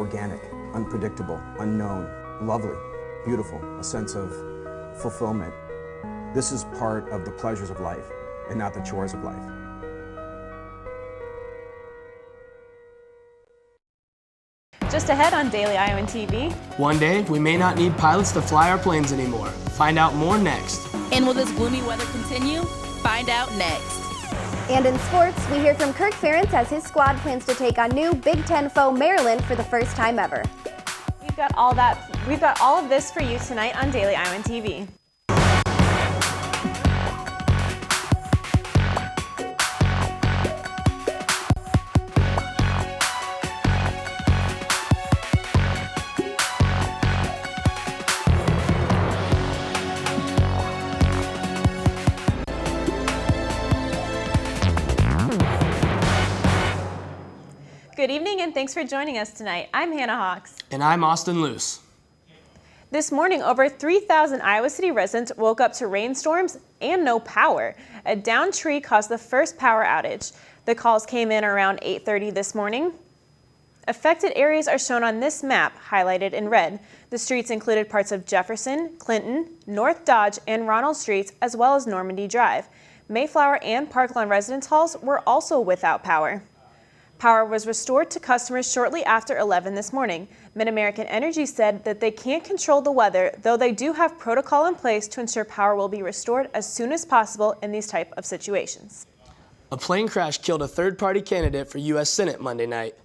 organic, unpredictable, unknown, lovely, beautiful, a sense of fulfillment. This is part of the pleasures of life and not the chores of life. Just ahead on Daily Iowan TV. One day, we may not need pilots to fly our planes anymore. Find out more next. And will this gloomy weather continue? Find out next. And in sports, we hear from Kirk Ferentz as his squad plans to take on new Big Ten foe Maryland for the first time ever. We've got all of this for you tonight on Daily Iowan TV. Good evening and thanks for joining us tonight. I'm Hannah Hawks. And I'm Austin Luce. This morning, over 3,000 Iowa City residents woke up to rainstorms and no power. A downed tree caused the first power outage. The calls came in around 8:30 this morning. Affected areas are shown on this map, highlighted in red. The streets included parts of Jefferson, Clinton, North Dodge, and Ronald Streets, as well as Normandy Drive. Mayflower and Parkland residence halls were also without power. Power was restored to customers shortly after 11 this morning. Mid-American Energy said that they can't control the weather, though they do have protocol in place to ensure power will be restored as soon as possible in these type of situations. A plane crash killed a third-party candidate for U.S. Senate Monday night.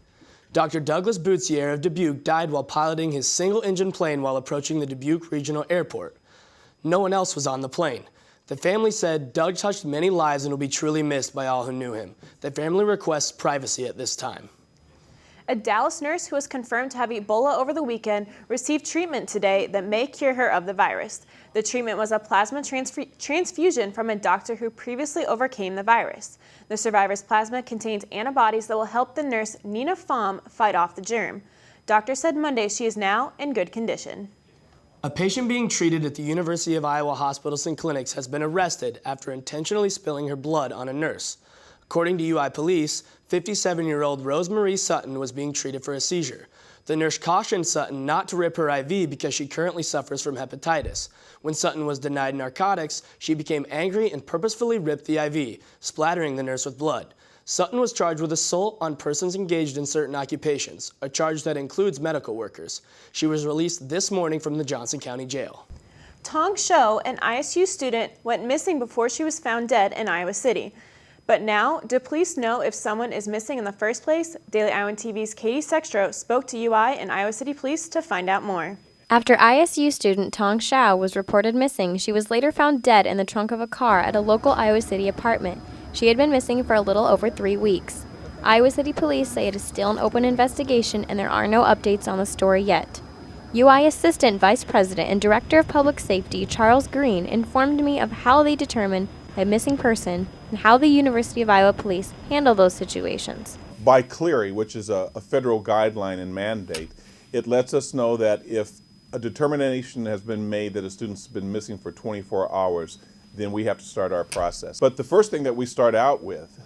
Dr. Douglas Boutsier of Dubuque died while piloting his single-engine plane while approaching the Dubuque Regional Airport. No one else was on the plane. The family said Doug touched many lives and will be truly missed by all who knew him. The family requests privacy at this time. A Dallas nurse who was confirmed to have Ebola over the weekend received treatment today that may cure her of the virus. The treatment was a plasma transfusion from a doctor who previously overcame the virus. The survivor's plasma contains antibodies that will help the nurse Nina Pham fight off the germ. Doctor said Monday she is now in good condition. A patient being treated at the University of Iowa hospitals and clinics has been arrested after intentionally spilling her blood on a nurse. According to UI police, 57-year-old Rosemarie Sutton was being treated for a seizure. The nurse cautioned Sutton not to rip her IV because she currently suffers from hepatitis. When Sutton was denied narcotics, she became angry and purposefully ripped the IV, splattering the nurse with blood. Sutton was charged with assault on persons engaged in certain occupations, a charge that includes medical workers. She was released this morning from the Johnson County Jail. Tong Shou, an ISU student, went missing before she was found dead in Iowa City. But now, do police know if someone is missing in the first place? Daily Iowan TV's Katie Sextro spoke to UI and Iowa City Police to find out more. After ISU student Tong Shou was reported missing, she was later found dead in the trunk of a car at a local Iowa City apartment. She had been missing for a little over 3 weeks. Iowa City Police say it is still an open investigation and there are no updates on the story yet. UI Assistant Vice President and Director of Public Safety Charles Green informed me of how they determine a missing person and how the University of Iowa Police handle those situations. By CLEARY, which is a federal guideline and mandate, it lets us know that if a determination has been made that a student's been missing for 24 hours, then we have to start our process. But the first thing that we start out with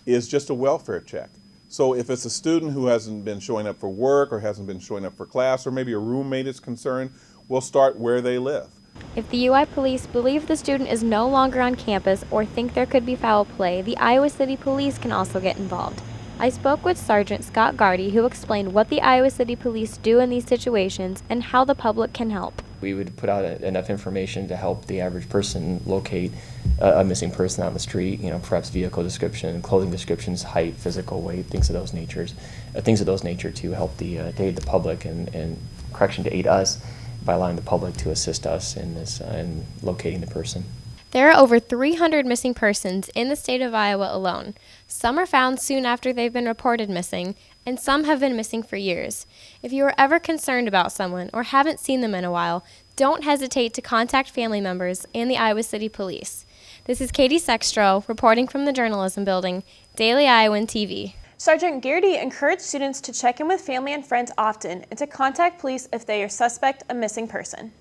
is just a welfare check. So if it's a student who hasn't been showing up for work or hasn't been showing up for class, or maybe a roommate is concerned, we'll start where they live. If the UI Police believe the student is no longer on campus or think there could be foul play, the Iowa City Police can also get involved. I spoke with Sergeant Scott Gardy, who explained what the Iowa City Police do in these situations and how the public can help. We would put out enough information to help the average person locate a missing person on the street, perhaps vehicle description, clothing descriptions, height, physical weight, things of those nature to help to aid the public and to aid us by allowing the public to assist us in locating the person. There are over 300 missing persons in the state of Iowa alone. Some are found soon after they've been reported missing, and some have been missing for years. If you are ever concerned about someone or haven't seen them in a while, don't hesitate to contact family members and the Iowa City Police. This is Katie Sextro reporting from the Journalism Building, Daily Iowan TV. Sergeant Gardy encouraged students to check in with family and friends often and to contact police if they suspect a missing person.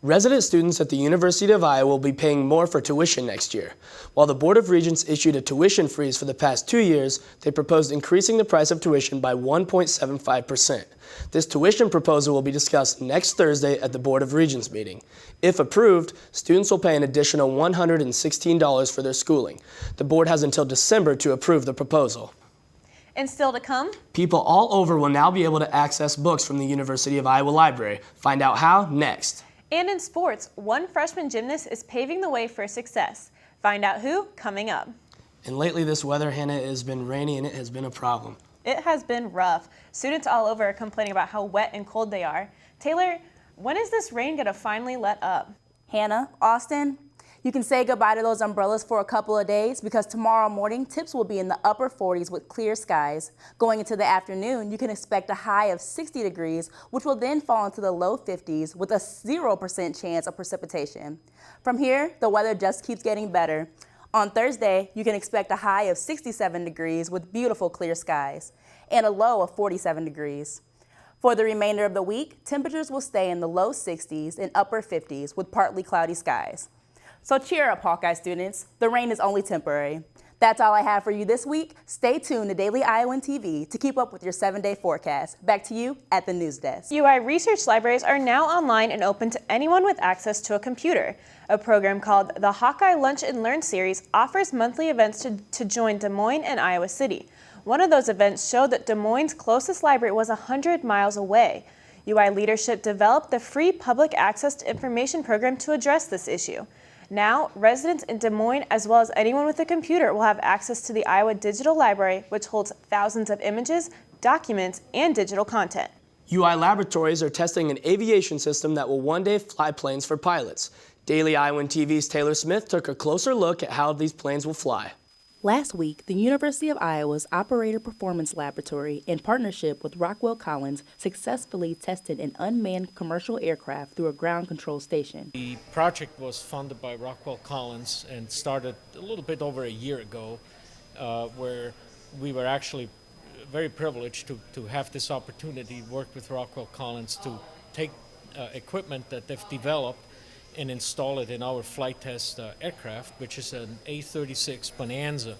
Resident students at the University of Iowa will be paying more for tuition next year. While the Board of Regents issued a tuition freeze for the past 2 years, they proposed increasing the price of tuition by 1.75%. This tuition proposal will be discussed next Thursday at the Board of Regents meeting. If approved, students will pay an additional $116 for their schooling. The board has until December to approve the proposal. And still to come, People all over will now be able to access books from the University of Iowa Library. Find out how next. and in sports, one freshman gymnast is paving the way for success. Find out who coming up. And lately this weather, Hannah, has been rainy and it has been a problem. It has been rough. Students all over are complaining about how wet and cold they are. Taylor, when is this rain going to finally let up? Hannah, Austin, you can say goodbye to those umbrellas for a couple of days because tomorrow morning temps will be in the upper 40s with clear skies. Going into the afternoon, you can expect a high of 60 degrees, which will then fall into the low 50s with a 0% chance of precipitation. From here, the weather just keeps getting better. On Thursday, you can expect a high of 67 degrees with beautiful clear skies and a low of 47 degrees. For the remainder of the week, temperatures will stay in the low 60s and upper 50s with partly cloudy skies. So cheer up, Hawkeye students. The rain is only temporary. That's all I have for you this week. Stay tuned to Daily Iowan TV to keep up with your 7-day forecast. Back to you at the news desk. UI research libraries are now online and open to anyone with access to a computer. A program called the Hawkeye Lunch and Learn series offers monthly events to join Des Moines and Iowa City. One of those events showed that Des Moines' closest library was 100 miles away. UI leadership developed the free public access to information program to address this issue. Now, residents in Des Moines, as well as anyone with a computer, will have access to the Iowa Digital Library, which holds thousands of images, documents, and digital content. UI laboratories are testing an aviation system that will one day fly planes for pilots. Daily Iowan TV's Taylor Smith took a closer look at how these planes will fly. Last week, the University of Iowa's Operator Performance Laboratory, in partnership with Rockwell Collins, successfully tested an unmanned commercial aircraft through a ground control station. The project was funded by Rockwell Collins and started a little bit over a year ago, where we were actually very privileged to have this opportunity to work with Rockwell Collins to take equipment that they've developed and install it in our flight test aircraft, which is an A-36 Bonanza.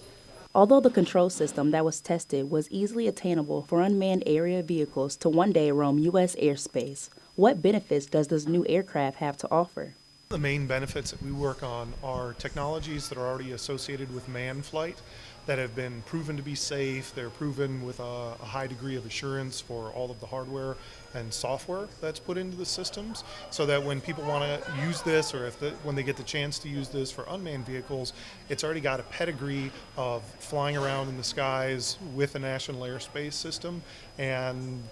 Although the control system that was tested was easily attainable for unmanned area vehicles to one day roam U.S. airspace, what benefits does this new aircraft have to offer? The main benefits that we work on are technologies that are already associated with manned flight that have been proven to be safe. They're proven with a high degree of assurance for all of the hardware and software that's put into the systems, so that when people want to use this, or when they get the chance to use this for unmanned vehicles, it's already got a pedigree of flying around in the skies with a national airspace system and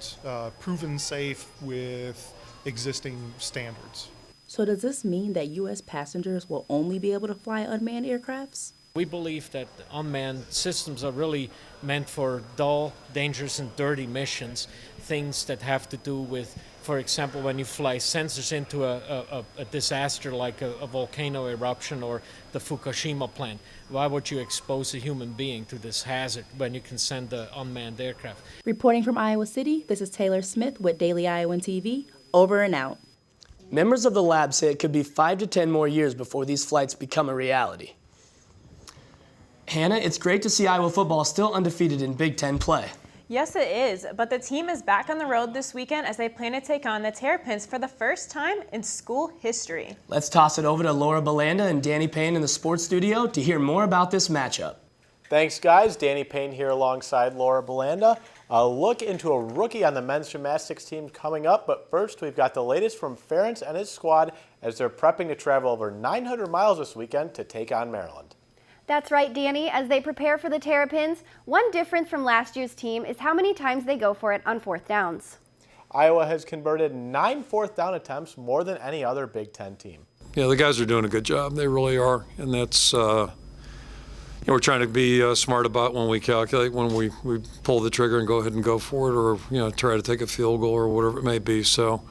proven safe with existing standards. So does this mean that U.S. passengers will only be able to fly unmanned aircrafts? We believe that unmanned systems are really meant for dull, dangerous, and dirty missions, things that have to do with, for example, when you fly sensors into a disaster like a volcano eruption or the Fukushima plant. Why would you expose a human being to this hazard when you can send an unmanned aircraft? Reporting from Iowa City, this is Taylor Smith with Daily Iowan TV. Over and out. Members of the lab say it could be 5 to 10 more years before these flights become a reality. Hannah, it's great to see Iowa football still undefeated in Big Ten play. Yes, it is, but the team is back on the road this weekend as they plan to take on the Terrapins for the first time in school history. Let's toss it over to Laura Belanda and Danny Payne in the sports studio to hear more about this matchup. Thanks, guys. Danny Payne here alongside Laura Belanda. A look into a rookie on the men's gymnastics team coming up, but first we've got the latest from Ferentz and his squad as they're prepping to travel over 900 miles this weekend to take on Maryland. That's right, Danny. As they prepare for the Terrapins, one difference from last year's team is how many times they go for it on fourth downs. Iowa has converted 9 fourth down attempts, more than any other Big Ten team. Yeah, the guys are doing a good job. They really are, and that's we're trying to be smart about when we calculate, when we pull the trigger and go ahead and go for it, or try to take a field goal or whatever it may be. So,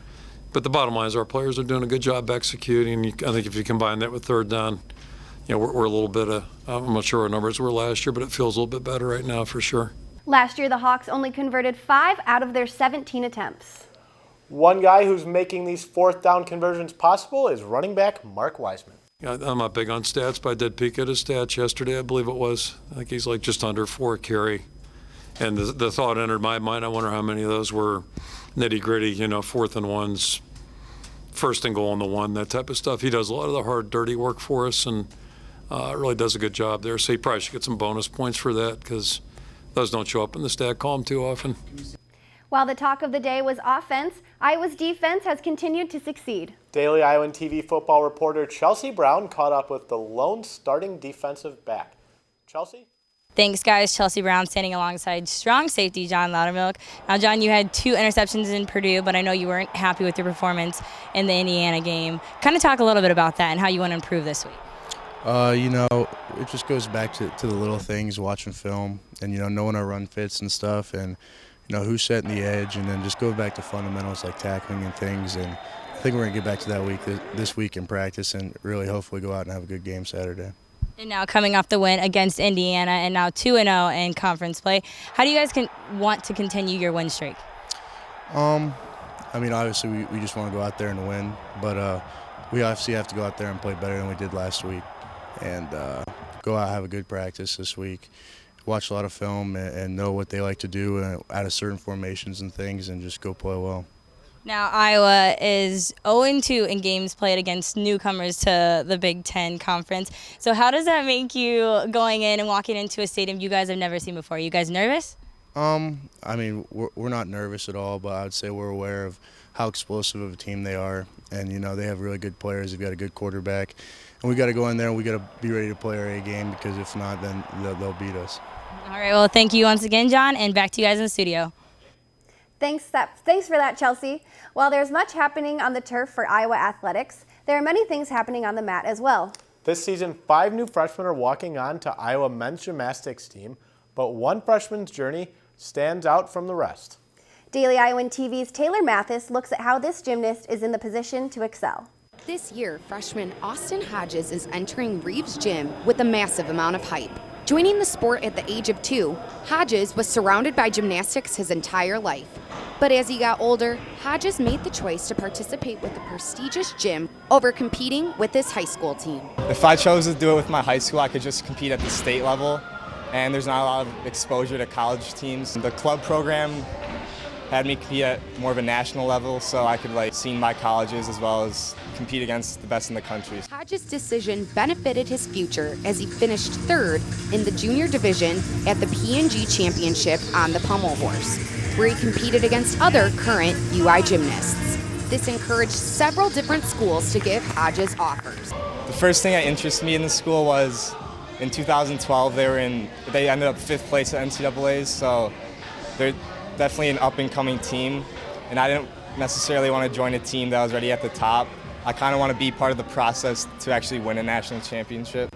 but the bottom line is our players are doing a good job executing. I think if you combine that with third down, we're a little bit I'm not sure what numbers were last year, but it feels a little bit better right now for sure. Last year, the Hawks only converted 5 out of their 17 attempts. One guy who's making these fourth down conversions possible is running back Mark Wiseman. Yeah, I'm not big on stats, but I did peek at his stats yesterday, I believe it was. I think he's like just under 4 carry. And the thought entered my mind, I wonder how many of those were nitty-gritty, 4th and 1s, 1st and goal on the 1, that type of stuff. He does a lot of the hard, dirty work for us, and really does a good job there. So he probably should get some bonus points for that, because those don't show up in the stat column too often. While the talk of the day was offense, Iowa's defense has continued to succeed. Daily Iowan TV football reporter Chelsea Brown caught up with the lone starting defensive back. Chelsea? Thanks, guys. Chelsea Brown standing alongside strong safety John Loudermilk. Now, John, you had 2 interceptions in Purdue, but I know you weren't happy with your performance in the Indiana game. Kind of talk a little bit about that and how you want to improve this week. It just goes back to the little things, watching film, and, knowing our run fits and stuff, and, who's setting the edge, and then just go back to fundamentals like tackling and things. And I think we're going to get back to that this week in practice and really hopefully go out and have a good game Saturday. And now coming off the win against Indiana and now 2-0 in conference play, how do you guys want to continue your win streak? Obviously we just want to go out there and win, but we obviously have to go out there and play better than we did last week and go out and have a good practice this week, watch a lot of film and know what they like to do out of certain formations and things and just go play well. Now, Iowa is 0-2 in games played against newcomers to the Big Ten Conference. So how does that make you going in and walking into a stadium you guys have never seen before? Are you guys nervous? We're not nervous at all, but I would say we're aware of how explosive of a team they are. And, they have really good players. They've got a good quarterback. And we got to go in there and we got to be ready to play our A game, because if not, then they'll beat us. All right, well, thank you once again, John, and back to you guys in the studio. Thanks for that, Chelsea. While there's much happening on the turf for Iowa athletics, there are many things happening on the mat as well. This season, 5 new freshmen are walking on to Iowa men's gymnastics team, but one freshman's journey stands out from the rest. Daily Iowan TV's Taylor Mathis looks at how this gymnast is in the position to excel. This year, freshman Austin Hodges is entering Reeves Gym with a massive amount of hype. Joining the sport at the age of 2, Hodges was surrounded by gymnastics his entire life. But as he got older, Hodges made the choice to participate with the prestigious gym over competing with his high school team. If I chose to do it with my high school, I could just compete at the state level, and there's not a lot of exposure to college teams. The club program had me compete at more of a national level, so I could see my colleges as well as compete against the best in the country. Hodges' decision benefited his future as he finished 3rd in the junior division at the P&G Championship on the pommel horse, where he competed against other current UI gymnasts. This encouraged several different schools to give Hodges offers. The first thing that interested me in the school was in 2012 they ended up 5th place at NCAA's, so they're definitely an up-and-coming team, and I didn't necessarily want to join a team that was already at the top. I kind of want to be part of the process to actually win a national championship.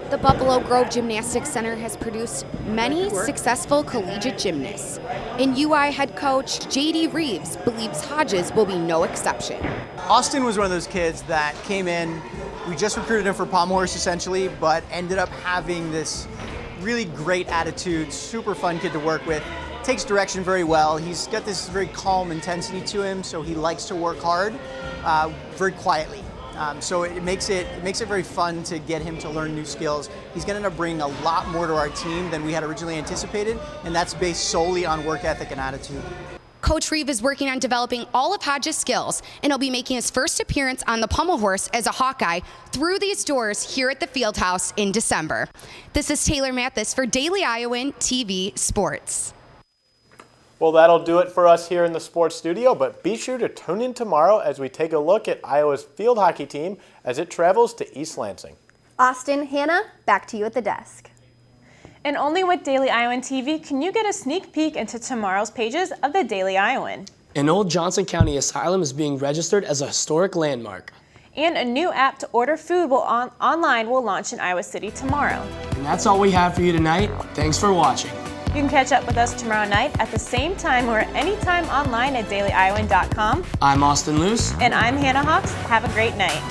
The Buffalo Grove Gymnastics Center has produced many successful collegiate gymnasts, and UI head coach J.D. Reeves believes Hodges will be no exception. Austin was one of those kids that came in, we just recruited him for pommel horse essentially, but ended up having this really great attitude, super fun kid to work with. Takes direction very well. He's got this very calm intensity to him, so he likes to work hard, very quietly. So it makes it very fun to get him to learn new skills. He's going to end up bringing a lot more to our team than we had originally anticipated, and that's based solely on work ethic and attitude. Coach Reeve is working on developing all of Hodges' skills, and he'll be making his first appearance on the pommel horse as a Hawkeye through these doors here at the Fieldhouse in December. This is Taylor Mathis for Daily Iowan TV Sports. Well, that'll do it for us here in the sports studio, but be sure to tune in tomorrow as we take a look at Iowa's field hockey team as it travels to East Lansing. Austin, Hannah, back to you at the desk. And only with Daily Iowan TV can you get a sneak peek into tomorrow's pages of the Daily Iowan. An old Johnson County asylum is being registered as a historic landmark. And a new app to order food online will launch in Iowa City tomorrow. And that's all we have for you tonight. Thanks for watching. You can catch up with us tomorrow night at the same time or anytime online at dailyiowan.com. I'm Austin Luce. And I'm Hannah Hawks. Have a great night.